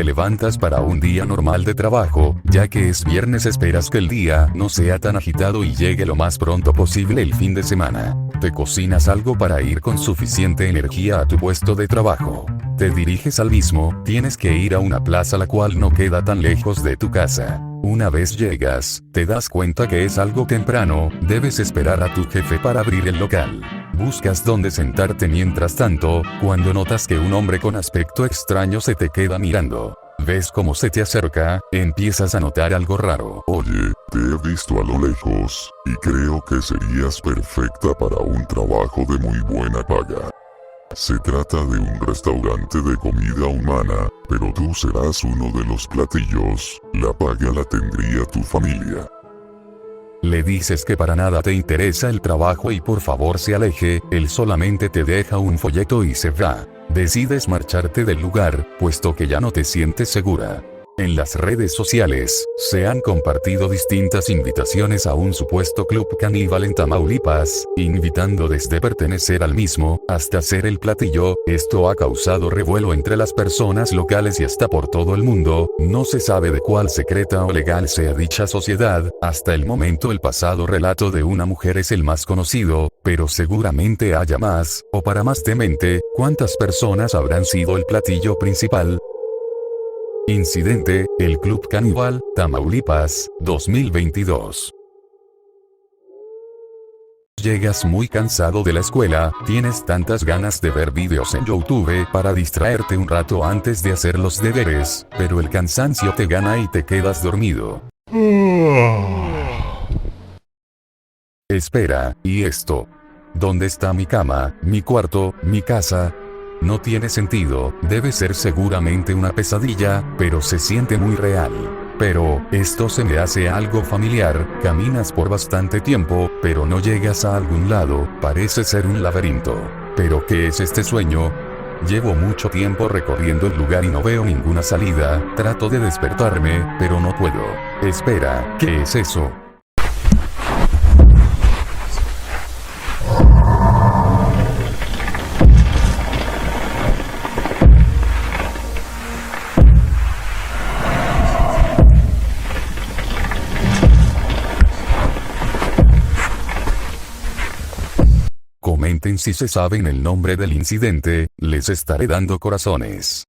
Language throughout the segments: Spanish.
te levantas para un día normal de trabajo, ya que es viernes esperas que el día no sea tan agitado y llegue lo más pronto posible el fin de semana. Te cocinas algo para ir con suficiente energía a tu puesto de trabajo. Te diriges al mismo, tienes que ir a una plaza la cual no queda tan lejos de tu casa. Una vez llegas, te das cuenta que es algo temprano, debes esperar a tu jefe para abrir el local. Buscas dónde sentarte mientras tanto, cuando notas que un hombre con aspecto extraño se te queda mirando. Ves cómo se te acerca, empiezas a notar algo raro. Oye, te he visto a lo lejos, y creo que serías perfecta para un trabajo de muy buena paga. Se trata de un restaurante de comida humana, pero tú serás uno de los platillos, la paga la tendría tu familia. Le dices que para nada te interesa el trabajo y por favor se aleje, él solamente te deja un folleto y se va. Decides marcharte del lugar, puesto que ya no te sientes segura. En las redes sociales, se han compartido distintas invitaciones a un supuesto club caníbal en Tamaulipas, invitando desde pertenecer al mismo, hasta ser el platillo. Esto ha causado revuelo entre las personas locales y hasta por todo el mundo. No se sabe de cuál secreta o legal sea dicha sociedad. Hasta el momento el pasado relato de una mujer es el más conocido, pero seguramente haya más, o para más demente, ¿cuántas personas habrán sido el platillo principal? Incidente, el Club Caníbal, Tamaulipas, 2022. Llegas muy cansado de la escuela, tienes tantas ganas de ver vídeos en YouTube para distraerte un rato antes de hacer los deberes, pero el cansancio te gana y te quedas dormido. Espera, ¿y esto? ¿Dónde está mi cama, mi cuarto, mi casa? No tiene sentido, debe ser seguramente una pesadilla, pero se siente muy real. Pero, esto se me hace algo familiar, caminas por bastante tiempo, pero no llegas a algún lado, parece ser un laberinto. ¿Pero qué es este sueño? Llevo mucho tiempo recorriendo el lugar y no veo ninguna salida, trato de despertarme, pero no puedo. Espera, ¿qué es eso? Comenten si se saben el nombre del incidente, les estaré dando corazones.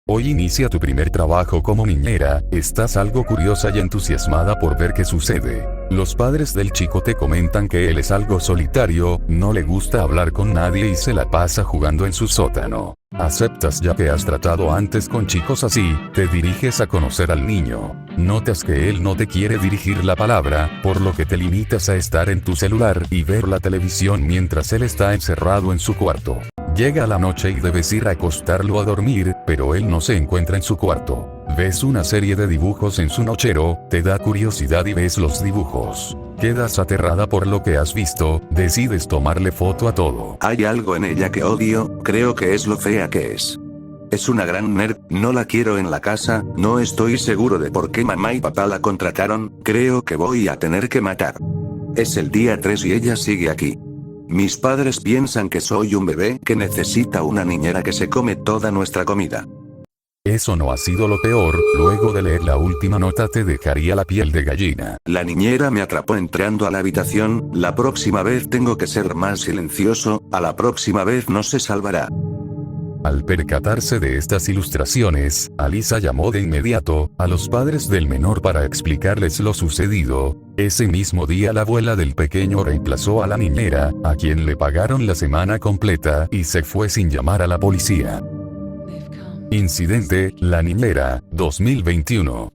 Hoy inicia tu primer trabajo como niñera, estás algo curiosa y entusiasmada por ver qué sucede. Los padres del chico te comentan que él es algo solitario, no le gusta hablar con nadie y se la pasa jugando en su sótano. Aceptas ya que has tratado antes con chicos así, te diriges a conocer al niño. Notas que él no te quiere dirigir la palabra, por lo que te limitas a estar en tu celular y ver la televisión mientras él está encerrado en su cuarto. Llega la noche y debes ir a acostarlo a dormir, pero él no se encuentra en su cuarto. Ves una serie de dibujos en su nochero, te da curiosidad y ves los dibujos. Quedas aterrada por lo que has visto, decides tomarle foto a todo. Hay algo en ella que odio, creo que es lo fea que es. Es una gran nerd, no la quiero en la casa, no estoy seguro de por qué mamá y papá la contrataron, creo que voy a tener que matar. Es el día 3 y ella sigue aquí. Mis padres piensan que soy un bebé que necesita una niñera que se come toda nuestra comida. Eso no ha sido lo peor, luego de leer la última nota te dejaría la piel de gallina. La niñera me atrapó entrando a la habitación, la próxima vez tengo que ser más silencioso, a la próxima vez no se salvará. Al percatarse de estas ilustraciones, Alisa llamó de inmediato a los padres del menor para explicarles lo sucedido. Ese mismo día la abuela del pequeño reemplazó a la niñera, a quien le pagaron la semana completa, y se fue sin llamar a la policía. Incidente, la niñera, 2021.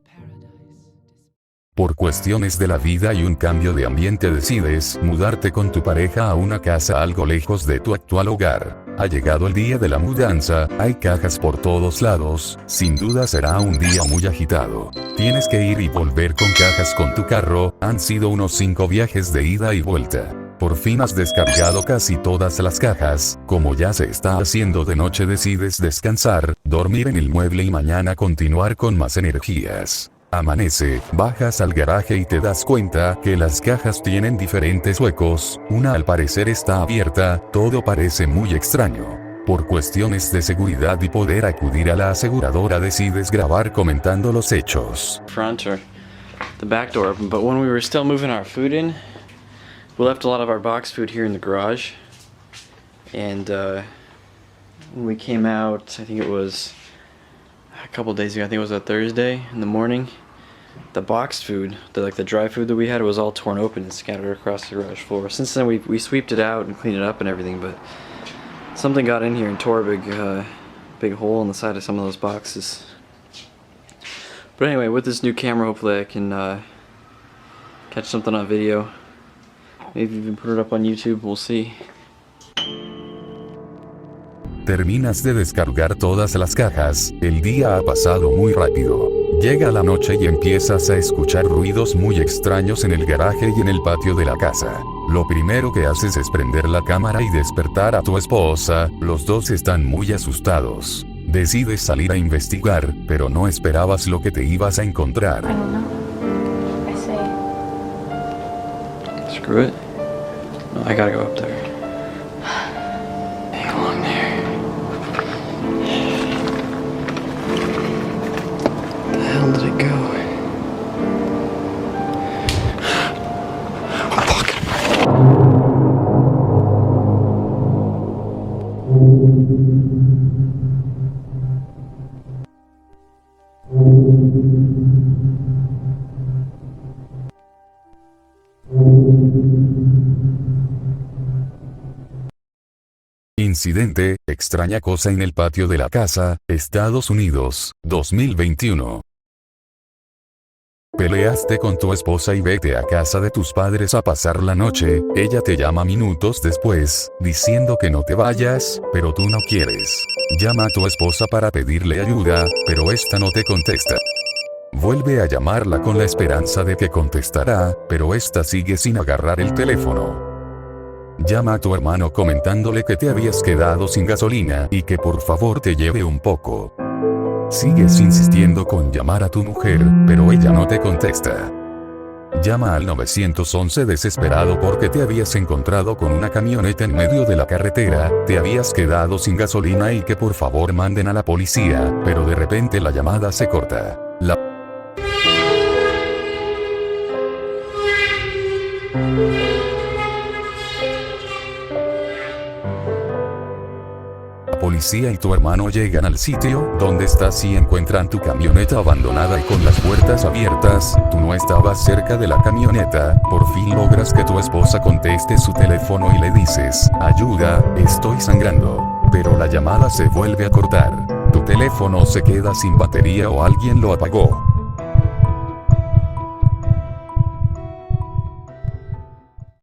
Por cuestiones de la vida y un cambio de ambiente decides mudarte con tu pareja a una casa algo lejos de tu actual hogar. Ha llegado el día de la mudanza, hay cajas por todos lados, sin duda será un día muy agitado. Tienes que ir y volver con cajas con tu carro, han sido unos 5 viajes de ida y vuelta. Por fin has descargado casi todas las cajas, como ya se está haciendo de noche decides descansar, dormir en el mueble y mañana continuar con más energías. Amanece, bajas al garaje y te das cuenta que las cajas tienen diferentes huecos, una al parecer está abierta, todo parece muy extraño. Por cuestiones de seguridad y poder acudir a la aseguradora decides grabar comentando los hechos. Front or the back door open, but when we were still moving our food in, we left a lot of our box food here in the garage, and when we came out, I think it was a couple days ago, I think it was a Thursday in the morning, the boxed food, the dry food that we had, was all torn open and scattered across the garage floor. Since then we sweeped it out and cleaned it up and everything, but something got in here and tore a big hole in the side of some of those boxes. But anyway, with this new camera, hopefully I can catch something on video. Maybe even put it up on YouTube, we'll see. Terminas de descargar todas las cajas, el día ha pasado muy rápido. Llega la noche y empiezas a escuchar ruidos muy extraños en el garaje y en el patio de la casa. Lo primero que haces es prender la cámara y despertar a tu esposa, los dos están muy asustados. Decides salir a investigar, pero no esperabas lo que te ibas a encontrar. I don't know. I say. Screw it. No, I gotta go up there. Hang along there. Where the hell did it go? Oh, fuck. Incidente, extraña cosa en el patio de la casa, Estados Unidos, 2021. Peleaste con tu esposa y vete a casa de tus padres a pasar la noche, ella te llama minutos después, diciendo que no te vayas, pero tú no quieres. Llama a tu esposa para pedirle ayuda, pero esta no te contesta. Vuelve a llamarla con la esperanza de que contestará, pero esta sigue sin agarrar el teléfono. Llama a tu hermano comentándole que te habías quedado sin gasolina y que por favor te lleve un poco. Sigues insistiendo con llamar a tu mujer, pero ella no te contesta. Llama al 911 desesperado porque te habías encontrado con una camioneta en medio de la carretera, te habías quedado sin gasolina y que por favor manden a la policía, pero de repente la llamada se corta. La policía y tu hermano llegan al sitio donde estás y encuentran tu camioneta abandonada y con las puertas abiertas. Tú no estabas cerca de la camioneta. Por fin logras que tu esposa conteste su teléfono y le dices: ayuda, estoy sangrando. Pero la llamada se vuelve a cortar. Tu teléfono se queda sin batería o alguien lo apagó.